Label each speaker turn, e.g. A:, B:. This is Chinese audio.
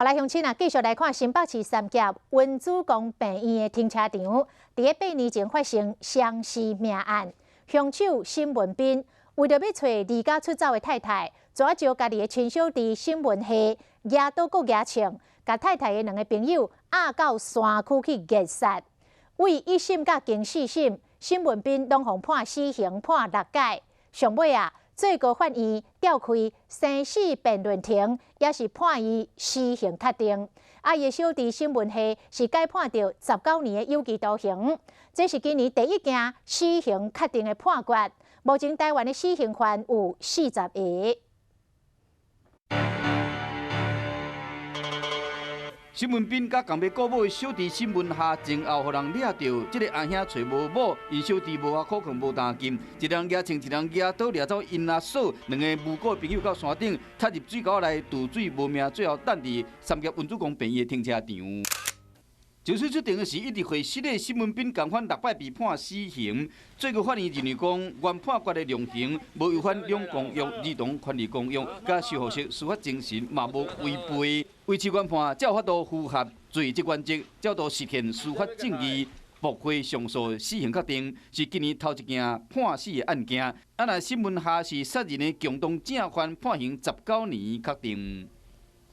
A: 后来乡亲啊，继续来看新北市三甲温子宫病院的停车场，伫咧8年前发生伤尸命案。凶手沈文彬为着要找离家出走的太太，抓招家己的亲小弟沈文熙，举刀搁举枪，甲太太的2个朋友押到山区去虐杀。为1审甲经4审，沈文彬拢互判死刑，判6届。上尾啊，最高法院召开生死辩论庭，也是判伊死刑确定。伊的小弟沈文熙是改判到19年的有期徒刑，这是今年第1件死刑确定的判决。目前台湾的死刑犯有40个。
B: 沈文彬甲共要顾某的小弟沈文夏前后，互人掠到，这个阿兄找无某，因小弟无法可抗无担金，一人举枪，一人举刀掠走因阿嫂2个无辜的朋友到山顶，踏入水沟内渡水无命，最后等伫三甲温子宫病院的停车场。就此决定的是一直会失的沈文彬共犯6摆被判死刑。最高法院认为讲，原判决的量刑无违反两公约、儿童权利公约，甲修复式司法精神嘛无违背。为此原判才有法度符合罪责原则，才有度实现司法正义。驳回上诉死刑确定，是今年头1件判死的案件。若沈文夏是杀人的共同正犯，判刑19年确定。